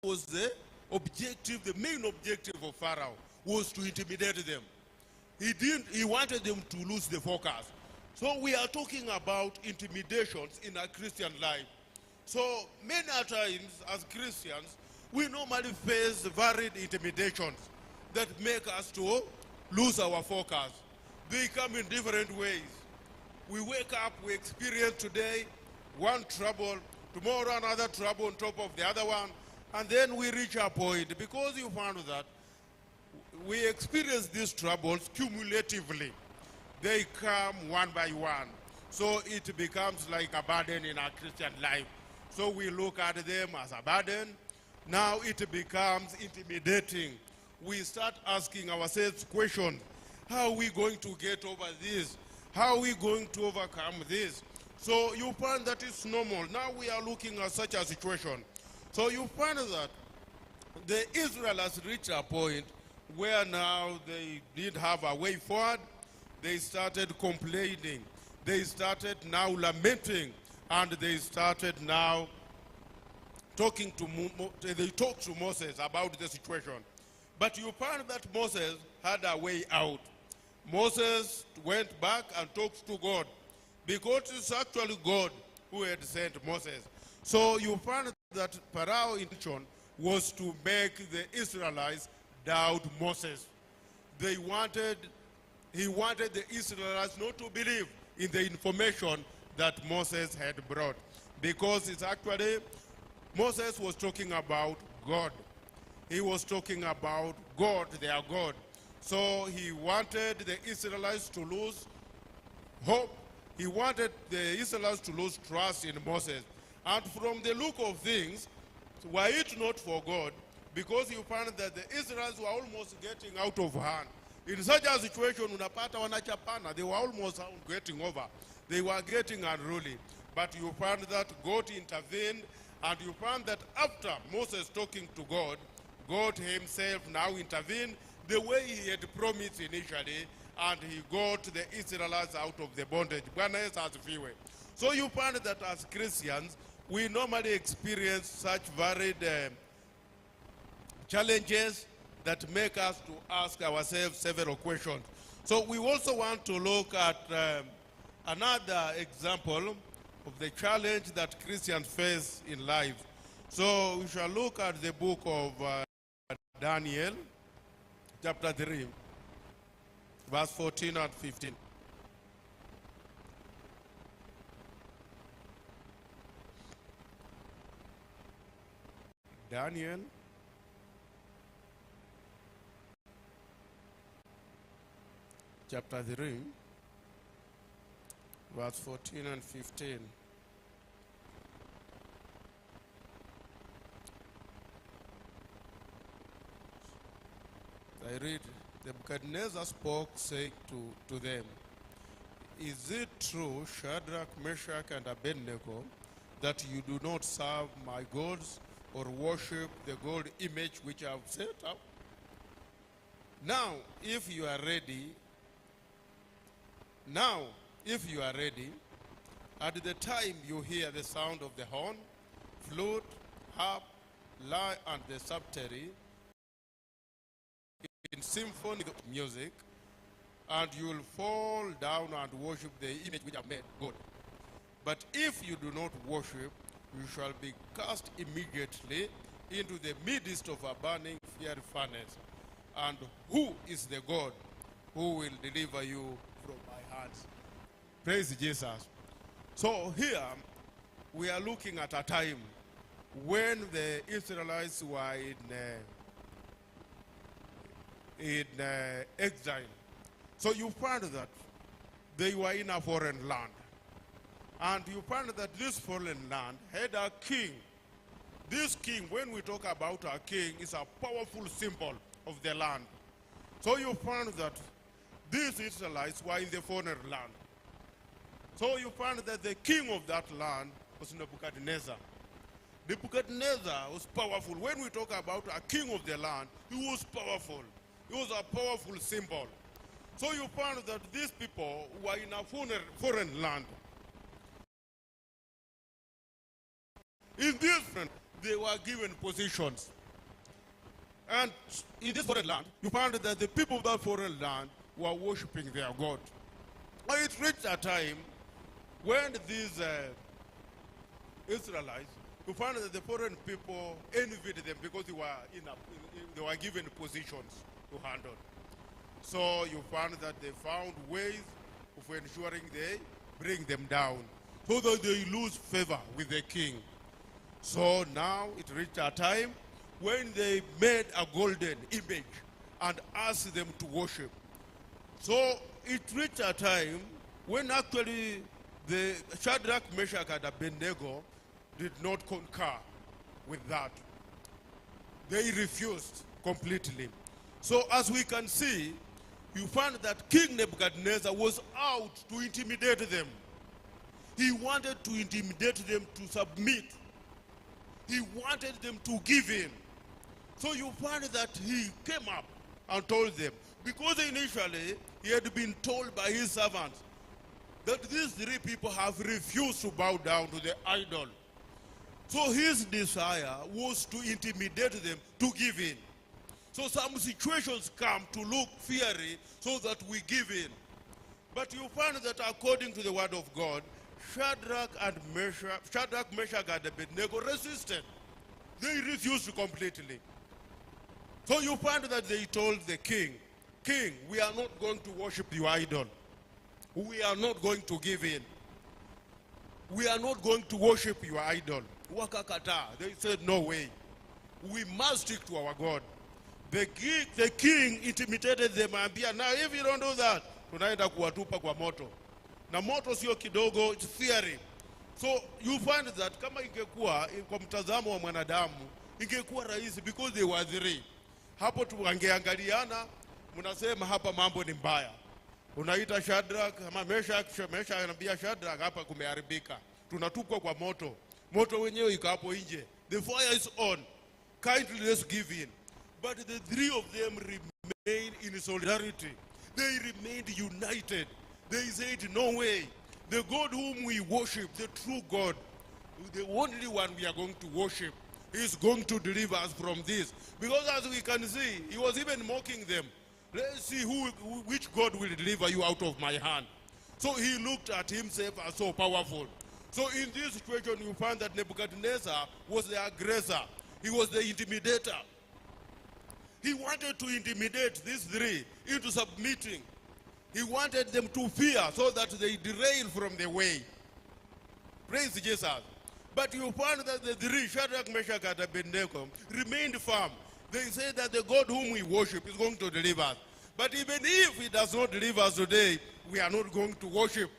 was the objective, the main objective of Pharaoh was to intimidate them. He wanted them to lose the focus. So we are talking about intimidations in our Christian life. So many times as Christians, we normally face varied intimidations that make us to lose our focus. They come in different ways. We wake up, we experience today one trouble, tomorrow another trouble on top of the other one, and then we reach a point, because you found that we experience these troubles cumulatively. They come one by one. So it becomes like a burden in our Christian life. So we look at them as a burden. Now it becomes intimidating. We start asking ourselves questions. How are we going to get over this? How are we going to overcome this? So you find that it's normal. Now we are looking at such a situation. So you find that the Israelites reached a point where now they didn't have a way forward. They started complaining. They started now lamenting. And they started now talking to Moses about the situation. But you find that Moses had a way out. Moses went back and talked to God, because it's actually God who had sent Moses. So you find that Pharaoh's intention was to make the Israelites doubt Moses. He wanted the Israelites not to believe in the information that Moses had brought, because it's actually, Moses was talking about God. He was talking about God, their God. So he wanted the Israelites to lose hope. He wanted the Israelites to lose trust in Moses. And from the look of things, were it not for God, because you find that the Israelites were almost getting out of hand. In such a situation, unapata wanachapana, they were almost getting over. They were getting unruly. But you find that God intervened, and you find that after Moses talking to God, God himself now intervened the way he had promised initially, and he got the Israelites out of the bondage. So you find that as Christians, we normally experience such varied challenges that make us to ask ourselves several questions. So we also want to look at another example of the challenge that Christians face in life. So we shall look at the book of Daniel, chapter 3, verse 14 and 15. Daniel chapter 3, verse 14 and 15. I read, Nebuchadnezzar spoke, saying to them, "Is it true, Shadrach, Meshach, and Abednego, that you do not serve my gods or worship the gold image which I have set up? Now, if you are ready, at the time you hear the sound of the horn, flute, harp, lyre, and the psaltery, in symphony music, and you will fall down and worship the image which I have made, God. But if you do not worship, you shall be cast immediately into the midst of a burning fiery furnace. And who is the God who will deliver you from my hands?" Praise Jesus. So here we are looking at a time when the Israelites were in exile. So you find that they were in a foreign land. And you find that this foreign land had a king. This king, when we talk about a king, is a powerful symbol of the land. So you find that these Israelites were in the foreign land. So you find that the king of that land was Nebuchadnezzar. Nebuchadnezzar was powerful. When we talk about a king of the land, he was powerful. He was a powerful symbol. So you find that these people were in a foreign land. In this, they were given positions. And in this foreign land, you found that the people of that foreign land were worshiping their God. And it reached a time when these Israelites, you found that the foreign people envied them because they were given positions to handle. So you found that they found ways of ensuring they bring them down so that they lose favor with the king. So now it reached a time when they made a golden image and asked them to worship. So it reached a time when actually the Shadrach, Meshach, and Abednego did not concur with that. They refused completely. So as we can see, you find that King Nebuchadnezzar was out to intimidate them. He wanted to intimidate them to submit. He wanted them to give in. So you find that he came up and told them, because initially he had been told by his servants that these three people have refused to bow down to the idol. So his desire was to intimidate them to give in. So some situations come to look fiery so that we give in. But you find that according to the word of God, Shadrach, Meshach, and Abednego resisted. They refused completely. So you find that they told the king, King, we are not going to worship your idol. We are not going to give in. We are not going to worship your idol. Wakakata. They said, no way. We must stick to our God. The king intimidated them and said, now if you don't do that, tunaenda kuwatupa kwa moto. Na moto sio kidogo, it's fiery. So you find that kama ingekuwa kwa mtazamo wa mwanadamu, ingekuwa rahisi because they were three. Hapo tuangeangaliana, mnasema hapa mambo ni mbaya. Unaita Shadrach ama Meshach anambia Shadrach hapa kumeharibika. Tunatupwa kwa moto. Moto wenyewe iko hapo nje. The fire is on. Kindly let's give in. But the three of them remained in solidarity. They remained united. They said, no way. The God whom we worship, the true God, the only one we are going to worship, is going to deliver us from this. Because as we can see, he was even mocking them. Let's see which God will deliver you out of my hand. So he looked at himself as so powerful. So in this situation, you find that Nebuchadnezzar was the aggressor. He was the intimidator. He wanted to intimidate these three into submitting. He wanted them to fear so that they derail from the way. Praise Jesus. But you find that the three, Shadrach, Meshach, and Abednego, remained firm. They say that the God whom we worship is going to deliver us. But even if he does not deliver us today, we are not going to worship.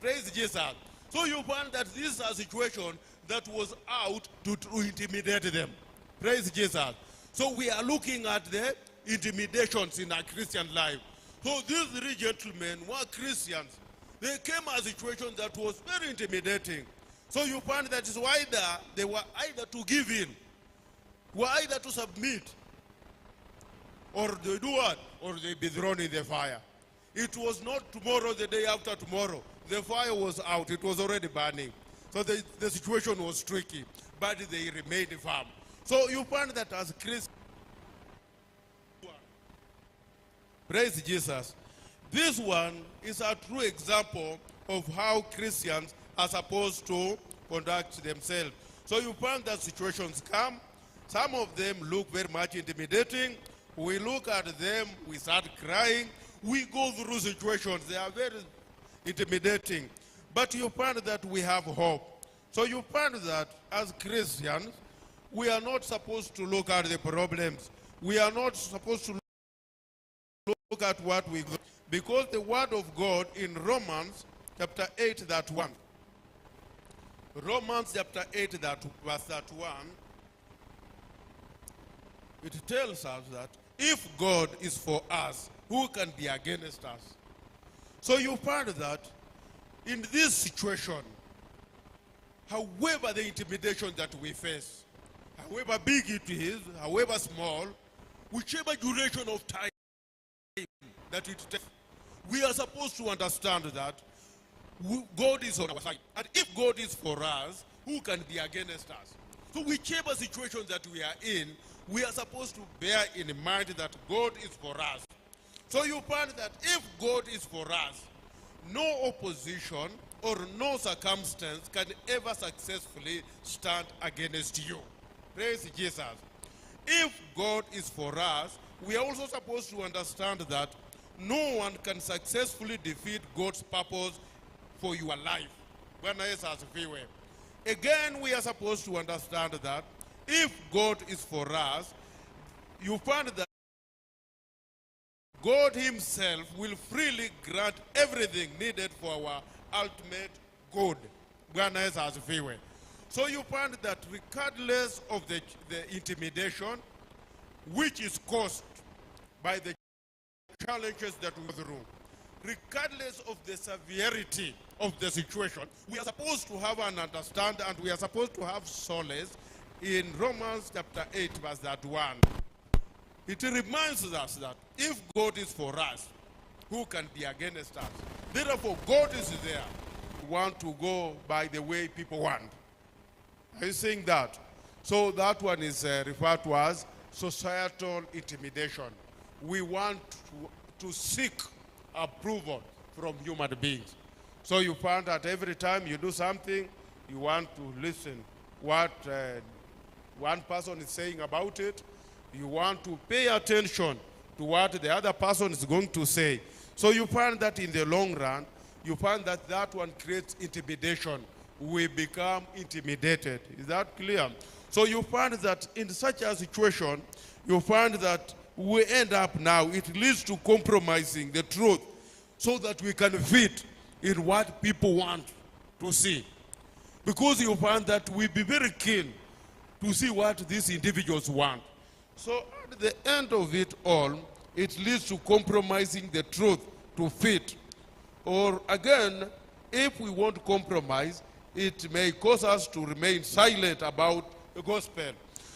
Praise Jesus. So you find that this is a situation that was out to intimidate them. Praise Jesus. So we are looking at the intimidations in our Christian life. So these three gentlemen were Christians. They came a situation that was very intimidating. So you find that is why they were either to give in, were either to submit, or they do what? Or they be thrown in the fire. It was not tomorrow, the day after tomorrow. The fire was out. It was already burning. So the situation was tricky, but they remained firm. So you find that as Christians, praise Jesus. This one is a true example of how Christians are supposed to conduct themselves. So you find that situations come. Some of them look very much intimidating. We look at them, we start crying. We go through situations. They are very intimidating. But you find that we have hope. So you find that as Christians, we are not supposed to look at the problems. We are not supposed to look at what we go. Because the word of God in Romans chapter 8, that 1. Romans chapter 8, verse 1. It tells us that if God is for us, who can be against us? So you find that in this situation, however the intimidation that we face, however big it is, however small, whichever duration of time that it takes, we are supposed to understand that God is on our side. And if God is for us, who can be against us? So whichever situation that we are in, we are supposed to bear in mind that God is for us. So you find that if God is for us, no opposition or no circumstance can ever successfully stand against you. Praise Jesus. If God is for us, we are also supposed to understand that no one can successfully defeat God's purpose for your life. Again, we are supposed to understand that if God is for us, you find that God himself will freely grant everything needed for our ultimate good. So you find that regardless of the intimidation which is caused by the challenges that we go through, regardless of the severity of the situation, we are supposed to have an understanding and we are supposed to have solace in Romans chapter 8 verse 1. It reminds us that if God is for us, who can be against us? Therefore, God is there. We want to go by the way people want. Are you saying that? So that one is referred to as societal intimidation. We want to seek approval from human beings. So you find that every time you do something, you want to listen what one person is saying about it. You want to pay attention to what the other person is going to say. So you find that in the long run, you find that that one creates intimidation. We become intimidated. Is that clear? So you find that in such a situation, you find that we end up now, it leads to compromising the truth so that we can fit in what people want to see. Because you find that we be very keen to see what these individuals want. So at the end of it all, it leads to compromising the truth to fit. Or again, if we won't compromise, it may cause us to remain silent about the gospel.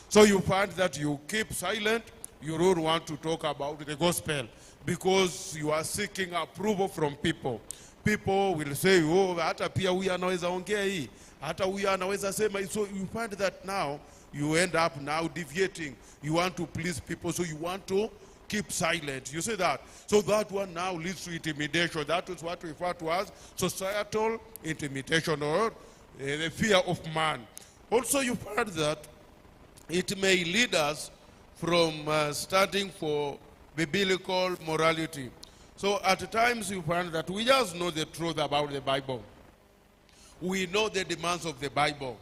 So you find that you keep silent, you don't want to talk about the gospel because you are seeking approval from people. People will say, oh, hata pia huyu anaweza ongea hii, hata huyu anaweza sema. So you find that now, you end up now deviating. You want to please people, so you want to keep silent. You see that? So that one now leads to intimidation. That is what we refer to as societal intimidation or the fear of man. Also, you find that it may lead us from standing for biblical morality. So at times you find that we just know the truth about the Bible. We know the demands of the Bible.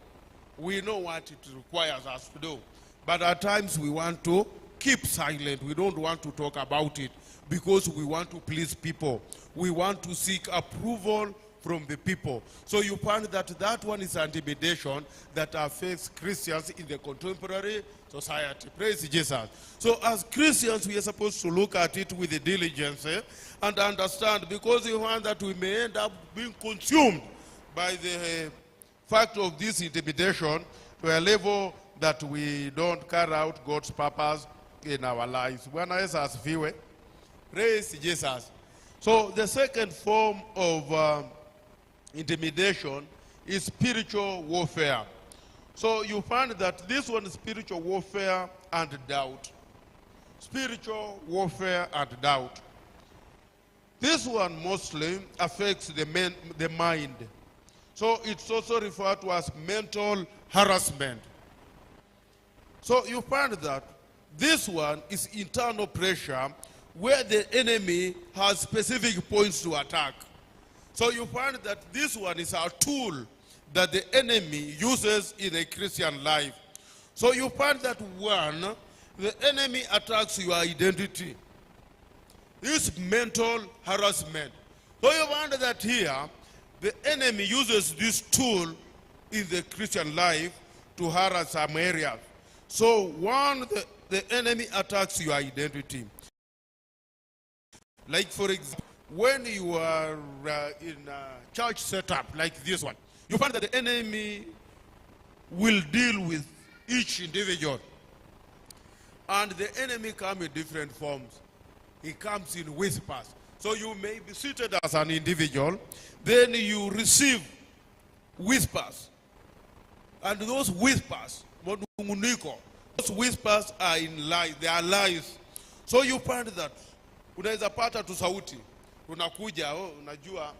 We know what it requires us to do. But at times we want to keep silent. We don't want to talk about it because we want to please people. We want to seek approval from the people. So you find that that one is intimidation that affects Christians in the contemporary society. Praise Jesus. So as Christians, we are supposed to look at it with diligence and understand, because you find that we may end up being consumed by the fact of this intimidation to a level that we don't carry out God's purpose in our lives. Praise Jesus. So the second form of intimidation is spiritual warfare. So you find that this one is spiritual warfare and doubt. Spiritual warfare and doubt. This one mostly affects the mind. So it's also referred to as mental harassment. So you find that this one is internal pressure where the enemy has specific points to attack. So you find that this one is a tool that the enemy uses in a Christian life. So you find that one, the enemy attacks your identity. This mental harassment. So you find that here, the enemy uses this tool in the Christian life to harass some areas. So one, the enemy attacks your identity. Like for example, when you are in a church setup like this one, you find that the enemy will deal with each individual. And the enemy comes in different forms. He comes in whispers. So you may be seated as an individual, then you receive whispers. And those whispers, manunguniko. Those whispers are in lies, they are lies. So you find that unaweza pata tu sauti unakuja, unajua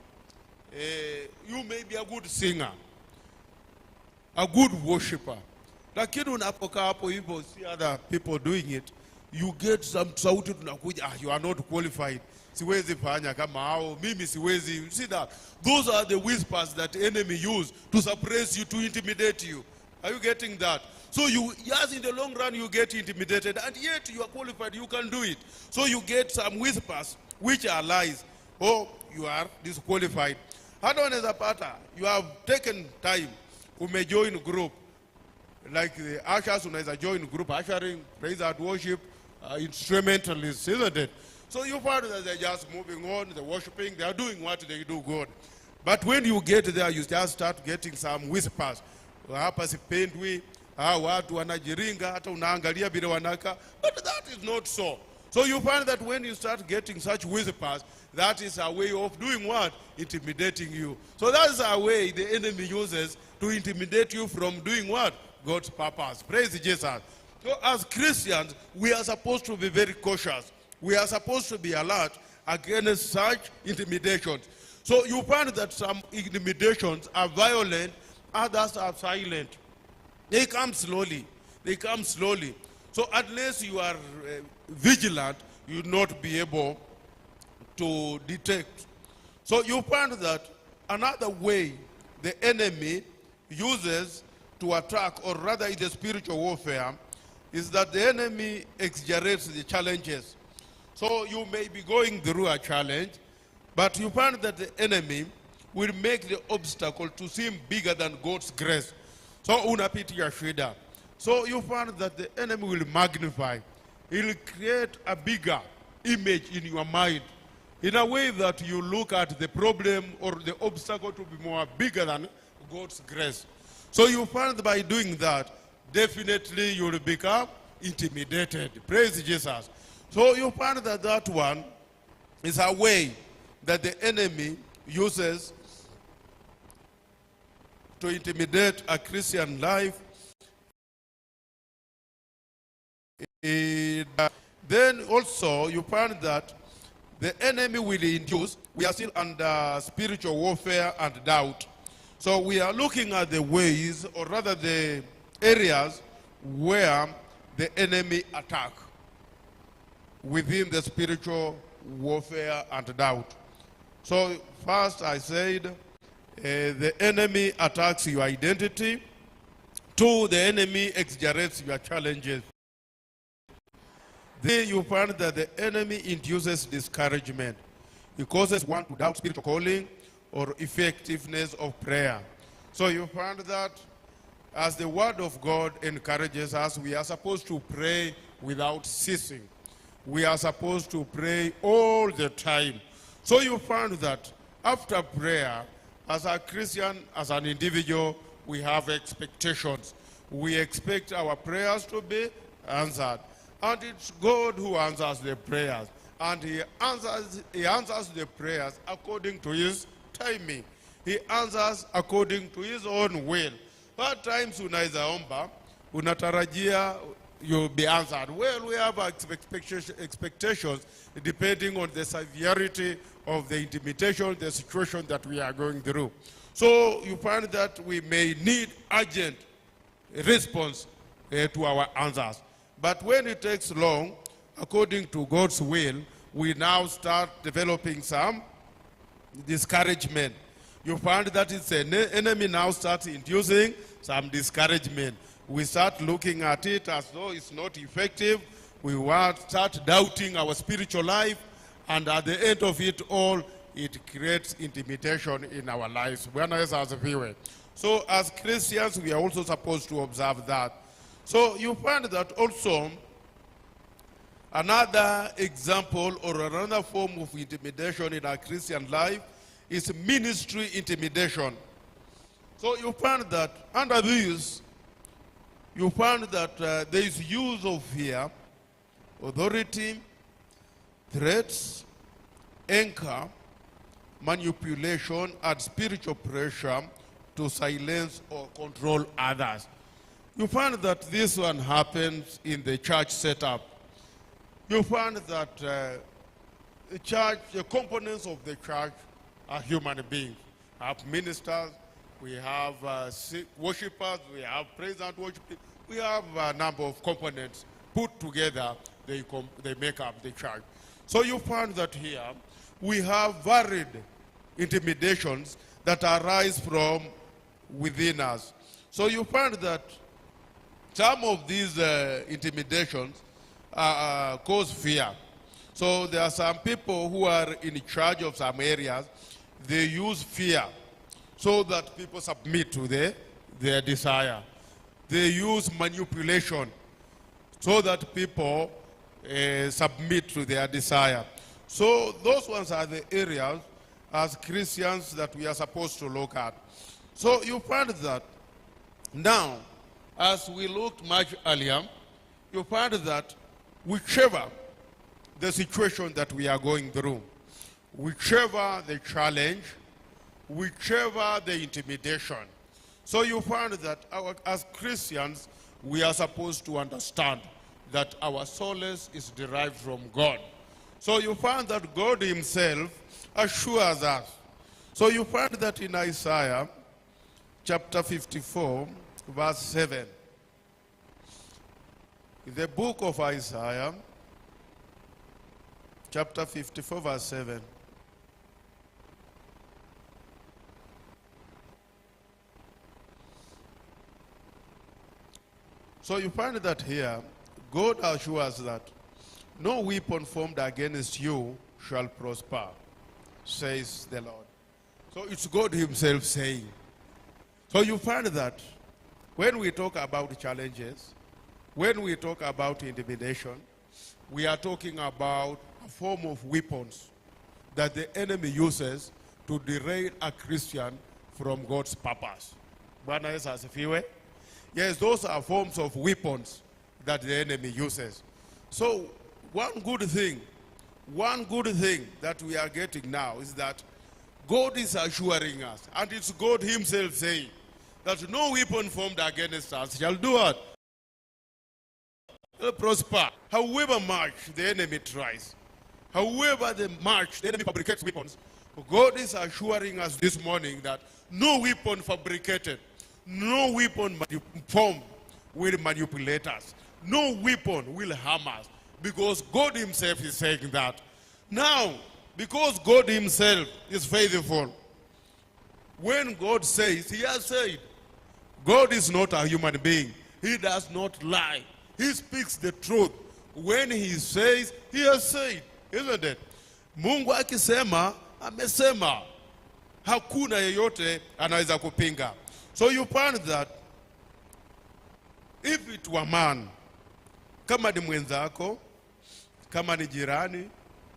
you may be a good singer, a good worshipper, lakini unapokaa hapo hivyo see other people doing it, you get some sauti tunakuja, you are not qualified, siwezi fanya kama hao, mimi siwezi. You see that? Those are the whispers that the enemy use to suppress you, to intimidate you. Are you getting that? So you, yes, in the long run you get intimidated, and yet you are qualified, you can do it. So you get some whispers which are lies. Oh, you are disqualified. Hata wanaweza pata, you have taken time, umejoin group, like the ushers, unaweza join group, ushering, praise and worship, instrumentalists, isn't it? So you find that they're just moving on, they're worshiping, they are doing what they do good. But when you get there, you just start getting some whispers. Hapa sipendwi, watu wanajiringa, hata unaangalia vile wanaka. But that is not so. So you find that when you start getting such whispers, that is a way of doing what? Intimidating you. So that is a way the enemy uses to intimidate you from doing what? God's purpose. Praise Jesus. So as Christians, we are supposed to be very cautious. We are supposed to be alert against such intimidations. So you find that some intimidations are violent, others are silent. They come slowly. They come slowly. So unless you are vigilant, you will not be able to detect. So you find that another way the enemy uses to attack, or rather in the spiritual warfare, is that the enemy exaggerates the challenges. So you may be going through a challenge, but you find that the enemy will make the obstacle to seem bigger than God's grace. So unapitia shida. So you find that the enemy will magnify. He will create a bigger image in your mind, in a way that you look at the problem or the obstacle to be more bigger than God's grace. So you find that by doing that, definitely you will become intimidated. Praise Jesus. So you find that that one is a way that the enemy uses to intimidate a Christian life. Then also you find that the enemy will induce, we are still under spiritual warfare and doubt. So we are looking at the ways, or rather the areas where the enemy attack within the spiritual warfare and doubt. So first I said, the enemy attacks your identity. Two, the enemy exaggerates your challenges. Then you find that the enemy induces discouragement. It causes one to doubt spiritual calling or effectiveness of prayer. So you find that as the word of God encourages us, we are supposed to pray without ceasing. We are supposed to pray all the time. So you find that after prayer, as a Christian, as an individual, we have expectations. We expect our prayers to be answered. And it's God who answers the prayers. And he answers the prayers according to his timing. He answers according to his own will. At times unaweza omba, unatarajia you'll be answered. Well, we have expectations depending on the severity of the intimidation, the situation that we are going through. So you find that we may need urgent response to our answers. But when it takes long, according to God's will, we now start developing some discouragement. You find that it's an enemy now starts inducing some discouragement. We start looking at it as though it's not effective. We start doubting our spiritual life, and at the end of it all, it creates intimidation in our lives. So as Christians, we are also supposed to observe that. So you find that also another example or another form of intimidation in our Christian life is ministry intimidation. So you find that under this, you find that there is use of fear, authority, threats, anger, manipulation, and spiritual pressure to silence or control others. You find that this one happens in the church setup. You find that the church, the components of the church are human beings. We have ministers, we have worshippers, we have praise and worship. We have a number of components put together, they make up the church. So you find that here we have varied intimidations that arise from within us. So you find that some of these intimidations cause fear. So there are some people who are in charge of some areas, they use fear so that people submit to their desire. They use manipulation so that people submit to their desire. So those ones are the areas as Christians that we are supposed to look at. So you find that now, as we looked much earlier, you find that whichever the situation that we are going through, whichever the challenge, whichever the intimidation, so you find that as Christians, we are supposed to understand that our solace is derived from God. So you find that God himself assures us. So you find that in Isaiah chapter 54, verse 7. In the book of Isaiah, chapter 54, verse 7. So you find that here, God assures that no weapon formed against you shall prosper, says the Lord. So it's God himself saying. So you find that when we talk about challenges, when we talk about intimidation, we are talking about a form of weapons that the enemy uses to derail a Christian from God's purpose. Bwana Yesu asifiwe. Yes, those are forms of weapons that the enemy uses. So one good thing that we are getting now is that God is assuring us, and it's God himself saying, that no weapon formed against us shall do what? Shall prosper. However much the enemy tries, however much the enemy fabricates weapons, God is assuring us this morning that no weapon fabricated, no weapon formed will manipulate us. No weapon will harm us, because God himself is saying that. Now, because God himself is faithful, when God says, he has said. God is not a human being. He does not lie. He speaks the truth. When he says, he has said. Isn't it? Mungu akisema, amesema. Hakuna yeyote anaweza kupinga. So you find that if it were man, kama ni mwenzako, kama ni jirani,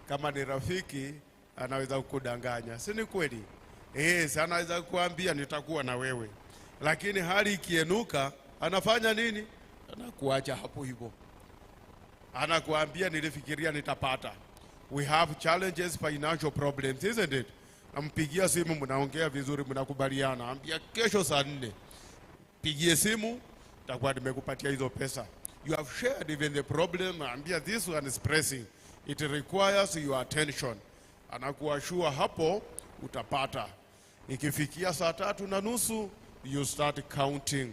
kama ni rafiki, anaweza kukudanganya. Si ni kweli? Anaweza kukuambia nitakuwa na wewe. Lakini hali ikienuka, anafanya nini? Anakuacha hapo hivyo. Anakuambia nilifikiria nitapata. We have challenges, financial problems, isn't it? Nampigia simu, mnaongea vizuri, mnakubaliana. Ambia kesho saa 4. Pigie simu, takuwa nimekupatia hizo pesa. You have shared even the problem. Ambia this one is pressing. It requires your attention. Anakuashua hapo, utapata. Ikifikia saa 3:30, you start counting.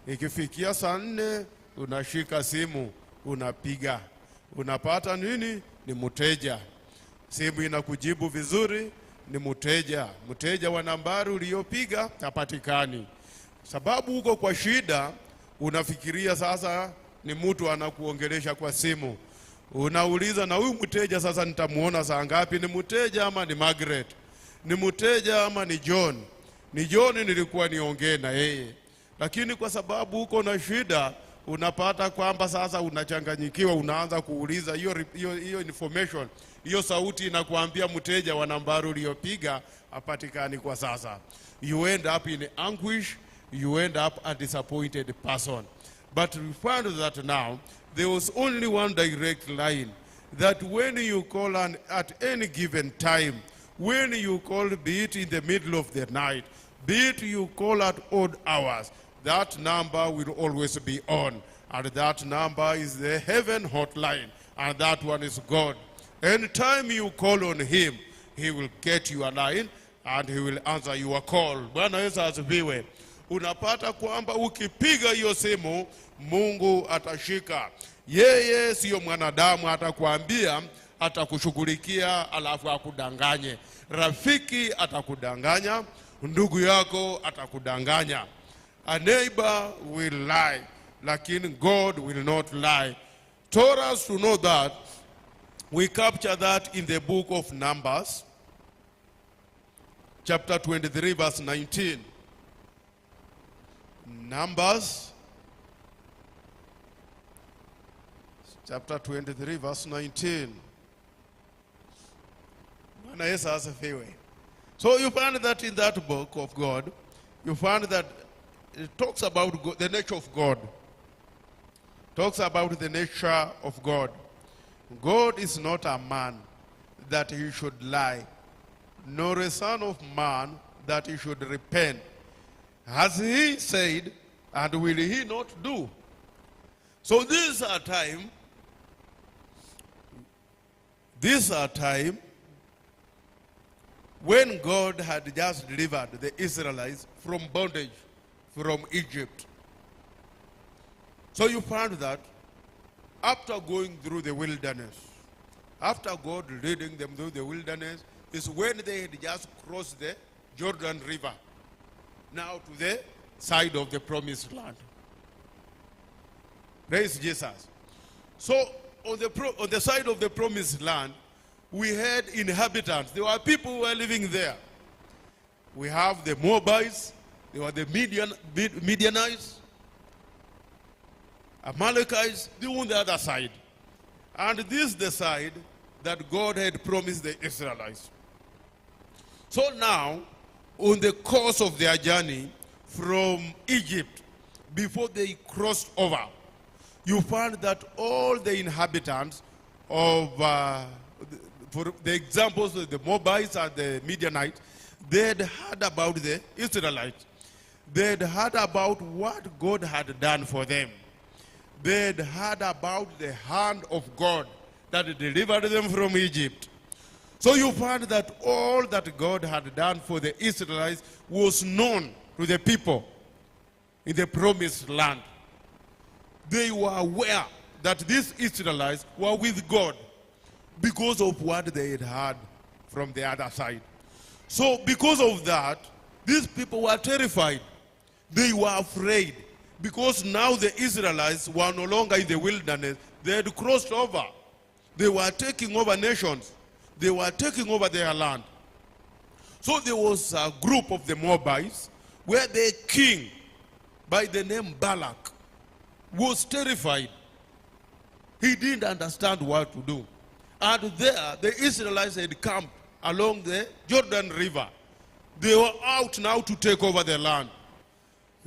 Ikifikia saa 4, unashika simu, unapiga. Unapata nini? Ni mteja. Simu inakujibu vizuri, ni mteja. Mteja wa nambari uliyopiga hapatikani. Sababu uko kwa shida, unafikiria sasa ni mtu anakuongelesha kwa simu. Unauliza, na huyu mteja sasa nitamuona saa ngapi? Ni mteja ama ni Margaret? Ni mteja ama ni John? Ni John nilikuwa niongee na yeye. Lakini kwa sababu uko na shida, unapata kwamba sasa unachanganyikiwa, unaanza kuuliza hiyo information. Hiyo sauti inakuambia mteja wa nambari uliyopiga hapatikani kwa sasa. You end up in anguish, you end up a disappointed person. But we find that now there was only one direct line, that when you call at any given time, when you call, be it in the middle of the night, be it you call at odd hours, that number will always be on. And that number is the heaven hotline. And that one is God. Anytime you call on him, he will get you a line and he will answer your call. Bwana Yesu asifiwe. Unapata kwamba ukipiga hiyo simu, Mungu atashika. Yeye sio mwanadamu atakwambia, atakushughulikia alafu akudanganye. Rafiki atakudanganya, ndugu yako atakudanganya. A neighbor will lie, lakini God will not lie. Told us to know that. We capture that in the book of Numbers, chapter 23, verse 19. Numbers, chapter 23, verse 19. So you find that in that book of God, you find that it talks about God, the nature of God. Talks about the nature of God. God is not a man that he should lie, nor a son of man that he should repent. Has he said, and will he not do? So this is a time when God had just delivered the Israelites from bondage from Egypt. So you find that after going through the wilderness, after God leading them through the wilderness, is when they had just crossed the Jordan River, now to the side of the promised land. Praise Jesus. So on the side of the promised land, we had inhabitants. There were people who were living there. We have the Moabites, they were the Midianites, Amalekites, they were on the other side. And this is the side that God had promised the Israelites. So now, on the course of their journey from Egypt, before they crossed over, you find that all the inhabitants of, for the examples of the Moabites and the Midianites, they had heard about the Israelites. They had heard about what God had done for them. They had heard about the hand of God that delivered them from Egypt. So you find that all that God had done for the Israelites was known to the people in the promised land. They were aware that these Israelites were with God because of what they had heard from the other side. So because of that, these people were terrified. They were afraid because now the Israelites were no longer in the wilderness. They had crossed over. They were taking over nations. They were taking over their land. So there was a group of the Moabites where the king by the name Balak was terrified. He didn't understand what to do. And there the Israelites had camped along the Jordan River. They were out now to take over the land.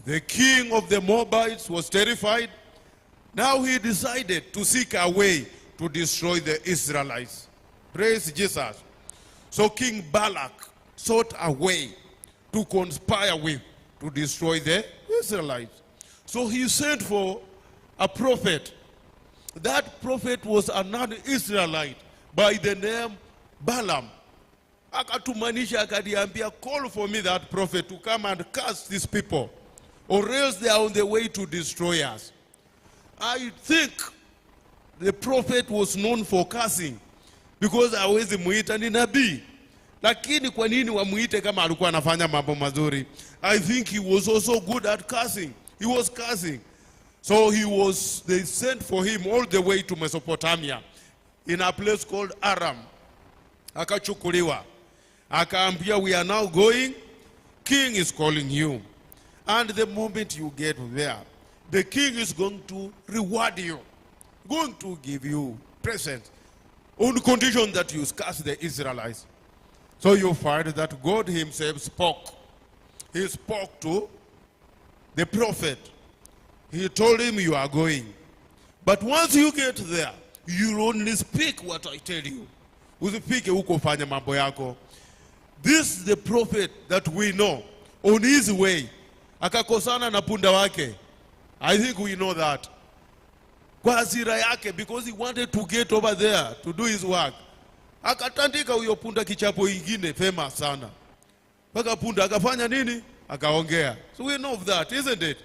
The king of the Moabites was terrified. Now he decided to seek a way to destroy the Israelites. Praise Jesus. So King Balak sought a way to conspire with to destroy the Israelites. So he sent for a prophet. That prophet was a non-Israelite by the name Balaam. Akatumanisha akadiambia, call for me that prophet to come and curse these people, or else they are on the way to destroy us. I think the prophet was known for cursing because hawezi muita ni nabii. Lakini kwa nini wamuite kama alikuwa anafanya mambo mazuri? I think he was also good at cursing. He was cursing. So they sent for him all the way to Mesopotamia in a place called Aram. Akachukuliwa. Akaambia, we are now going. King is calling you. And the moment you get there, the king is going to reward you, going to give you presents on condition that you curse the Israelites. So you find that God himself spoke. He spoke to the prophet. He told him, you are going. But once you get there, you only speak what I tell you. Usipike huko fanya mambo yako. This is the prophet that we know. On his way, akakosana na punda wake. I think we know that. Kwa hasira yake, because he wanted to get over there to do his work, akatandika huyo punda kichapo ingine famous sana. Paka punda akafanya nini? Akaongea. So we know of that, isn't it?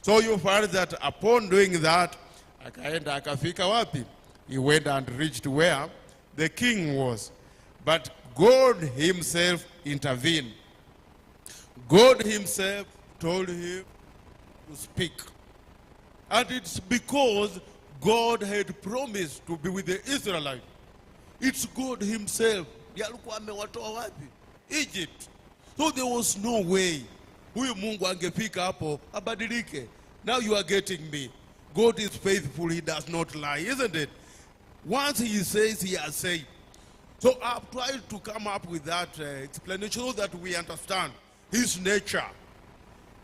So you find that upon doing that, akaenda akafika wapi? He went and reached where the king was. But God himself intervened. God himself told him to speak. And it's because God had promised to be with the Israelites. It's God himself. Alikuwa amewatoa wapi? Egypt. So there was no way huyu Mungu angefika hapo abadilike. Now you are getting me. God is faithful, he does not lie, isn't it? Once he says, he has said. So I've tried to come up with that explanation so that we understand his nature.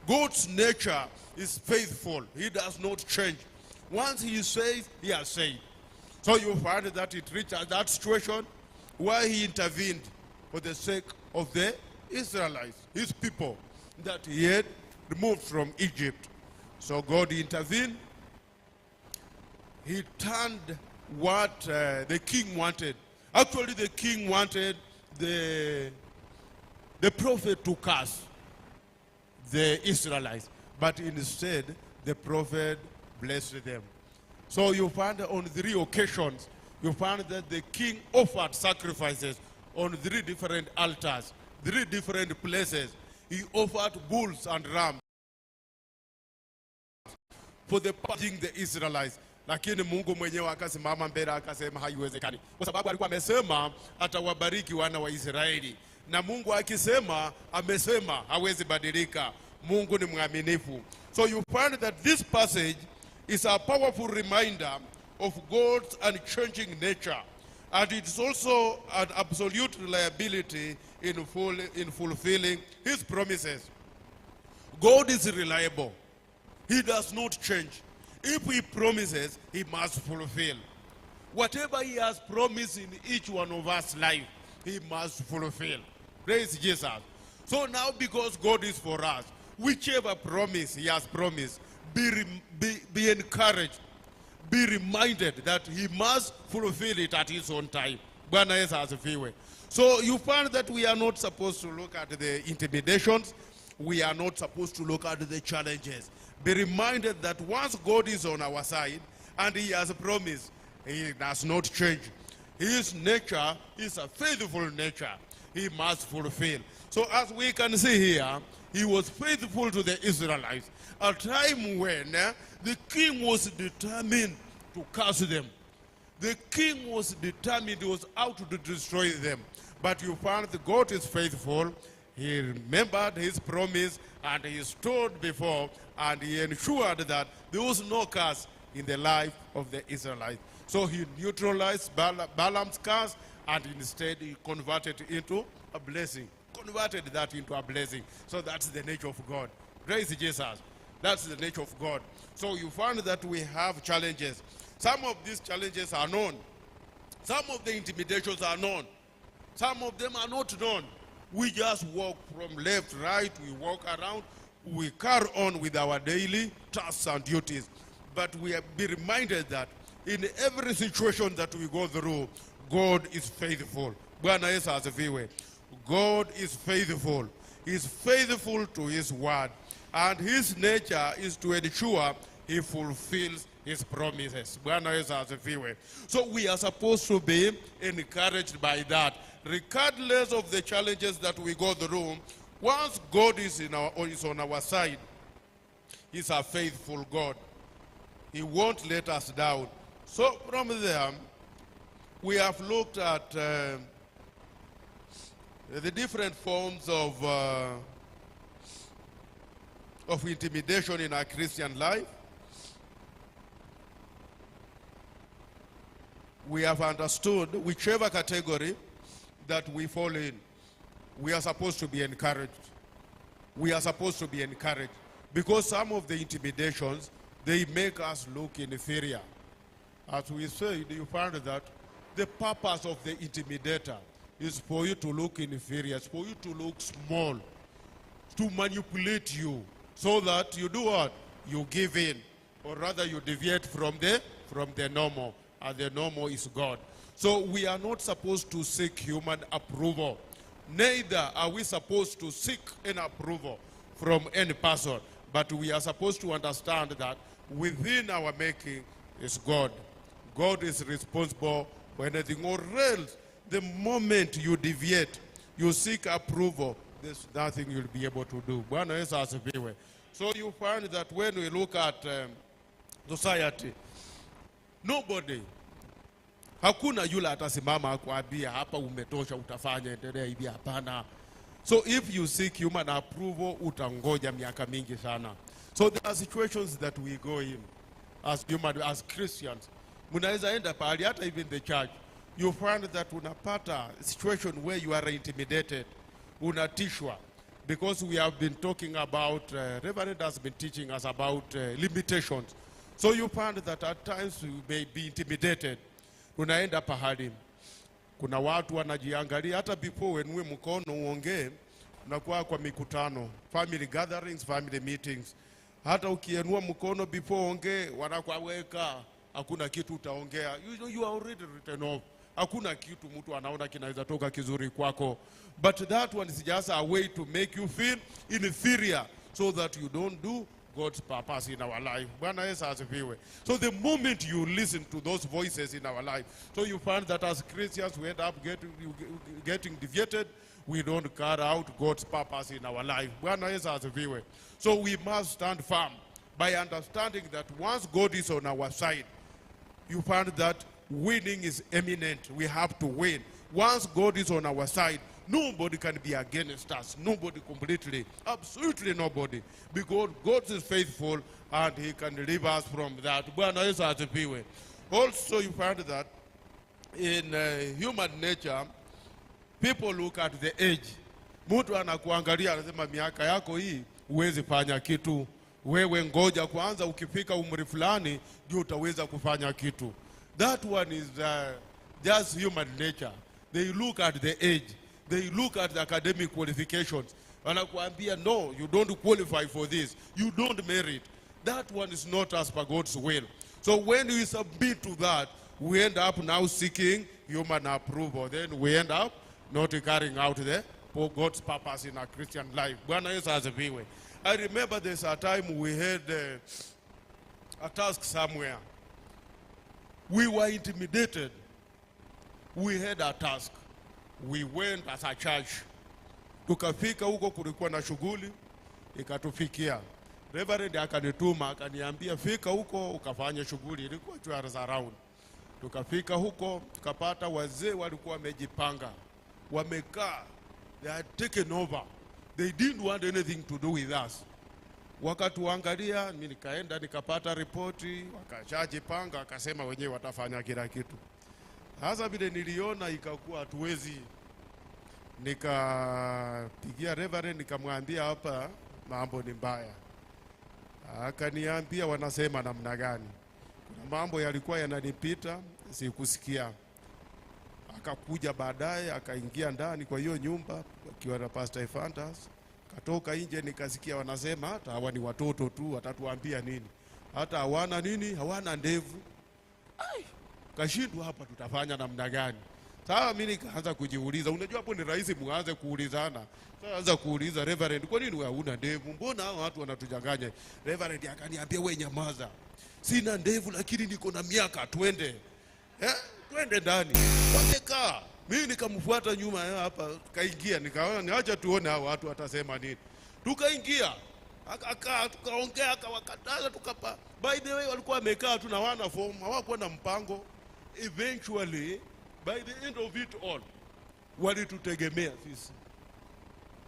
God's nature is faithful. He does not change. Once he says, he has said. So you find that it reached that situation where he intervened for the sake of the Israelites, his people, that he had removed from Egypt. So God intervened. He turned what the king wanted. Actually, the king wanted the prophet to curse the Israelites, but instead the prophet blessed them. So you find on 3 occasions, you find that the king offered sacrifices on 3 different altars, 3 different places. He offered bulls and rams for the purging the Israelites. Lakini Mungu mwenyewe akasimama mbele akasema haiwezekani. Kwa sababu alikuwa amesema atawabariki wana wa Israeli. Na Mungu akisema, amesema, hawezi badilika. Mungu ni mwaminifu. So you find that this passage is a powerful reminder of God's unchanging nature. And it's also an absolute reliability in fulfilling his promises. God is reliable. He does not change. If he promises, he must fulfill. Whatever he has promised in each one of us life, he must fulfill. Praise Jesus. So now because God is for us, whichever promise he has promised, be encouraged. Be reminded that he must fulfill it at his own time. Bwana Yesu asifiwe. So you find that we are not supposed to look at the intimidations. We are not supposed to look at the challenges. Be reminded that once God is on our side and he has promised, he does not change. His nature is a faithful nature. He must fulfill. So as we can see here, he was faithful to the Israelites. A time when the king was determined to curse them. The king was determined, he was out to destroy them. But you find that God is faithful. He remembered his promise and he stood before and he ensured that there was no curse in the life of the Israelites. So he neutralized Balaam's curse and instead he converted it into a blessing. Converted that into a blessing. So that's the nature of God. Praise Jesus. That's the nature of God. So you find that we have challenges. Some of these challenges are known. Some of the intimidations are known. Some of them are not known. We just walk from left, right, we walk around, we carry on with our daily tasks and duties. But we have be reminded that in every situation that we go through, God is faithful. Bwana Yesu asifiwe. God is faithful. He is faithful to his word. And his nature is to ensure he fulfills his promises. Bwana Yesu asifiwe. So we are supposed to be encouraged by that. Regardless of the challenges that we go through, once God is on our side, he's a faithful God. He won't let us down. So from there, we have looked at the different forms of intimidation in our Christian life. We have understood whichever category that we fall in, we are supposed to be encouraged. We are supposed to be encouraged. Because some of the intimidations, they make us look inferior. As we said, you find that the purpose of the intimidator is for you to look inferior, it's for you to look small, to manipulate you, so that you do what? You give in, or rather you deviate from the normal, and the normal is God. So we are not supposed to seek human approval. Neither are we supposed to seek an approval from any person, but we are supposed to understand that within our making is God. God is responsible for anything, or else the moment you deviate, you seek approval, there's nothing you'll be able to do. Bwana Yesu asifiwe. So you find that when we look at society, nobody, hakuna yule atasimama akwambia hapa umetosha utafanya endelea hivi, hapana. So if you seek human approval, utangoja miaka mingi sana. So there are situations that we go in as Christians. Munaweza enda pahali, hata even the church, you find that unapata situation where you are intimidated, unatishwa, because we have been talking about, Reverend has been teaching us about limitations. So you find that at times you may be intimidated. Unaenda pahali, kuna watu wanajiangalia, hata before wenue mkono uongee, unakuwa kwa mikutano, family gatherings, family meetings. Hata ukienua mkono before ongee, wanakuweka, hakuna kitu utaongea. You are already written off. Hakuna kitu mtu anaona kinaweza toka kizuri kwako. But that one is just a way to make you feel inferior, so that you don't do God's purpose in our life. Bwana Yesu asifiwe. So the moment you listen to those voices in our life, so you find that as Christians we end up getting deviated. We don't carry out God's purpose in our life. Bwana Yesu asifiwe. So we must stand firm by understanding that once God is on our side, you find that winning is imminent. We have to win. Once God is on our side, nobody can be against us. Nobody completely. Absolutely nobody. Because God is faithful and he can deliver us from that. Bwana Yesu asifiwe. Also you find that in human nature, people look at the age. Mtu anakuangalia anasema miaka yako hii huwezi fanya kitu. Wewe ngoja kwanza ukifika umri fulani ndio utaweza kufanya kitu. That one is just human nature. They look at the age. They look at the academic qualifications. Wanakuambia no, you don't qualify for this. You don't merit. That one is not as per God's will. So when we submit to that, we end up now seeking human approval. Then we end up not carrying out God's purpose in our Christian life. Bwana Yesu asifiwe. I remember there's a time we had a task somewhere. We were intimidated. We had a task. We went as a church. Tukafika huko, kulikuwa na shughuli, ikatufikia. Reverend akanituma, akaniambia fika huko ukafanya shughuli. Ilikuwa 2 hours around. Tukafika huko, tukapata wazee walikuwa wamejipanga. Wamekaa, they had taken over. They didn't want anything to do with us. Wakatuangalia, mimi nikaenda nikapata ripoti, wakashajipanga, akasema wenyewe watafanya kila kitu. Hasa vile niliona ikakuwa hatuwezi, nikapigia Reverend nikamwambia hapa mambo ni mbaya. Akaniambia wanasema namna gani. Kuna mambo yalikuwa yananipita sikusikia. Akakuja baadaye akaingia ndani kwa hiyo nyumba akiwa na Pastor Efantas. Katoka nje nikasikia wanasema hata hawa ni watoto tu, watatuambia nini? Hata hawana nini? Hawana ndevu. Ai, kashindwa hapa tutafanya namna gani? Sasa mimi nikaanza kujiuliza, unajua hapo ni rahisi muanze kuulizana. Sasa anza kuuliza Reverend, kwa nini wewe huna ndevu? Mbona hao watu wanatujanganya? Reverend akaniambia wewe nyamaza. Sina ndevu lakini niko na miaka, twende. Twende ndani. Wamekaa. Mimi nikamfuata nyuma hapa, tukaingia, nikaona niacha tuone hao watu watasema nini. Tukaingia. Akakaa, tukaongea, akawakataza, tukapa. By the way walikuwa wamekaa tu na wana form, hawakuwa na mpango. Eventually by the end of it all walitutegemea sisi.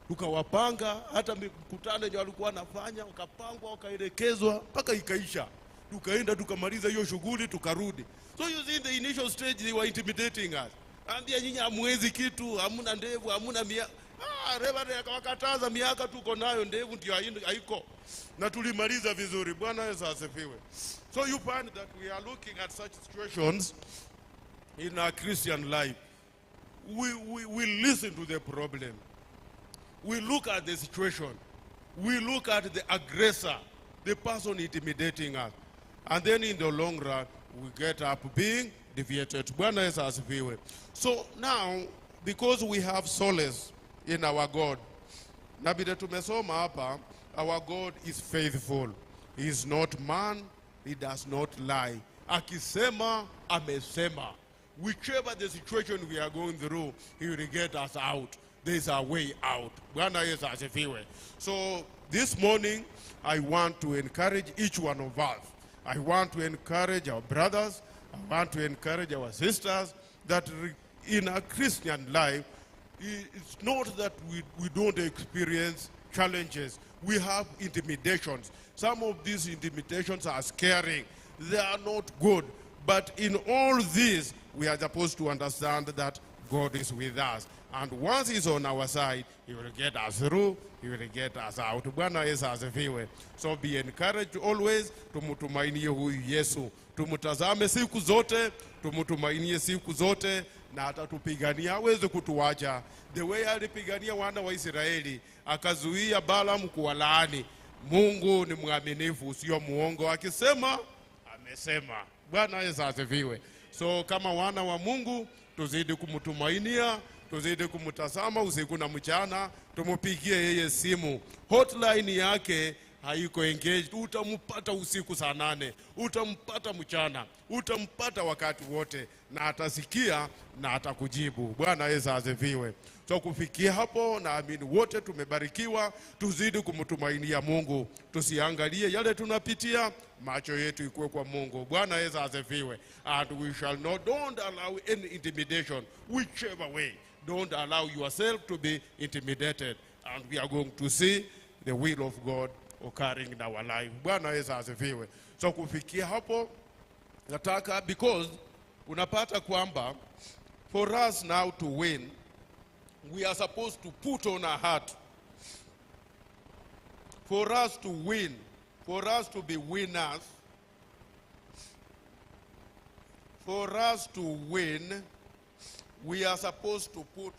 Tukawapanga, hata mkutano ndio walikuwa wanafanya, wakapangwa, wakaelekezwa mpaka ikaisha. Tukaenda tukamaliza hiyo shughuli tukarudi. So you see in the initial stage they were intimidating us. Ambia nyinyi hamwezi kitu, hamuna ndevu, hamuna miaka. Reverend akawakataza miaka tuko nayo, ndevu ndio haiko. Na tulimaliza vizuri. Bwana Yesu asifiwe. So you find that we are looking at such situations in our Christian life. We listen to the problem. We look at the situation. We look at the aggressor, the person intimidating us. And then in the long run, we get up being defeated. So now, because we have solace in our God, our God is faithful. He is not man, he does not lie. Akisema, amesema. Whichever the situation we are going through, he will get us out. There is a way out. So this morning, I want to encourage each one of us. I want to encourage our brothers. I want to encourage our sisters that in a Christian life, it's not that we don't experience challenges. We have intimidations. Some of these intimidations are scaring. They are not good. But in all this, we are supposed to understand that God is with us. And once he's on our side, he will get us through, he will get us out. So be encouraged always, tumutumainie huyu Yesu. Tumutazame siku zote, tumutumainie siku zote, na atatupigania, hawezi kutuacha. The way alipigania wana wa Israeli, akazuia Balaam kuwalaani. Mungu ni mwaminifu, sio muongo. Akisema, amesema. Bwana Yesu asifiwe. So kama wana wa Mungu, tuzidi kumutumainia, tuzidi kumutazama usiku na mchana, tumupigie yeye simu. Hotline yake haiko engaged. Utampata usiku saa 8, utampata mchana, utampata wakati wote, na atasikia na atakujibu. Bwana Yesu asifiwe. So kufikia hapo, naamini wote tumebarikiwa. Tuzidi kumtumainia Mungu, tusiangalie yale tunapitia, macho yetu ikuwe kwa Mungu. Bwana Yesu asifiwe. And we shall not, don't allow any intimidation, whichever way. Don't allow yourself to be intimidated. And we are going to see the will of God occurring in our life. Bwana Yesu asifiwe. So kufikia hapo, nataka, because unapata kwamba for us now to win, we are supposed to put on our heart. For us to win, for us to be winners, for us to win, we are supposed to put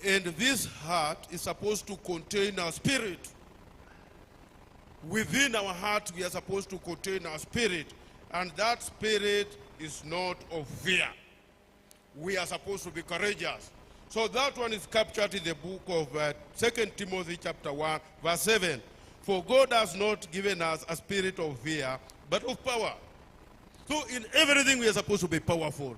and this heart is supposed to contain our spirit. Within our heart, we are supposed to contain our spirit. And that spirit is not of fear. We are supposed to be courageous. So that one is captured in the book of 2 Timothy chapter 1, verse 7. For God has not given us a spirit of fear, but of power. So in everything we are supposed to be powerful.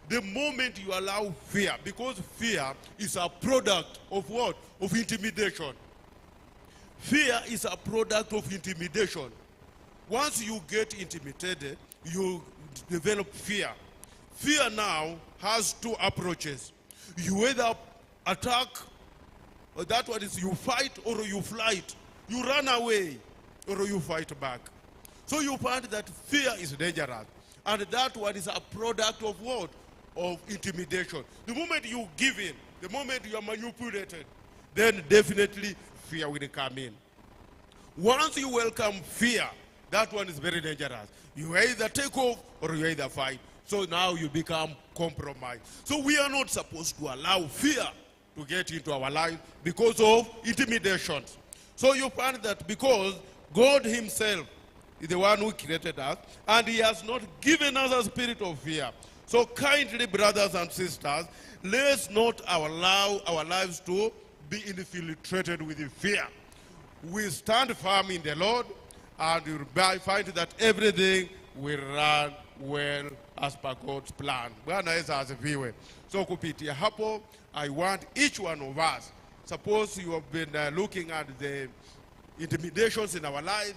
The moment you allow fear, because fear is a product of what? Of intimidation. Fear is a product of intimidation. Once you get intimidated, you develop fear. Fear now has two approaches. You either attack, or that one is you fight, or you flight. You run away, or you fight back. So you find that fear is dangerous. And that one is a product of what? Of intimidation. The moment you give in, the moment you are manipulated, then definitely fear will come in. Once you welcome fear, that one is very dangerous. You either take off or you either fight. So now you become compromised. So we are not supposed to allow fear to get into our life because of intimidations. So you find that because God himself is the one who created us, and he has not given us a spirit of fear. So kindly, brothers and sisters, let's not allow our lives to be infiltrated with fear. We stand firm in the Lord, and you'll find that everything will run well as per God's plan. So kupitia hapo, I want each one of us, suppose you have been looking at the intimidations in our life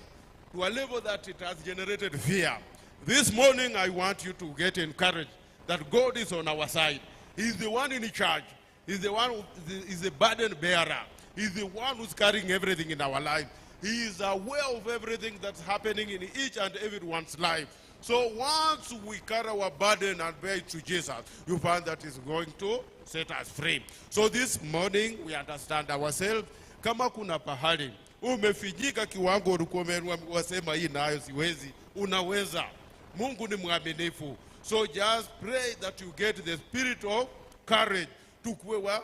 to a level that it has generated fear. This morning, I want you to get encouraged that God is on our side. He's the one in charge. He's the one who is the burden bearer. He's the one who's carrying everything in our life. He is aware of everything that's happening in each and everyone's life. So once we carry our burden and bear it to Jesus, you find that he's going to set us free. So this morning, we understand ourselves. Kama kuna pahali umefinyika kiwango ulikuwa wasema hii nayo siwezi, unaweza. Mungu ni mwaminifu. So just pray that you get the spirit of courage. Tukuwe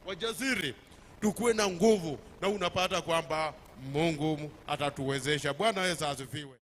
wajasiri, tukuwe na nguvu, na unapata kwamba Mungu atatuwezesha. Bwana Yesu asifiwe.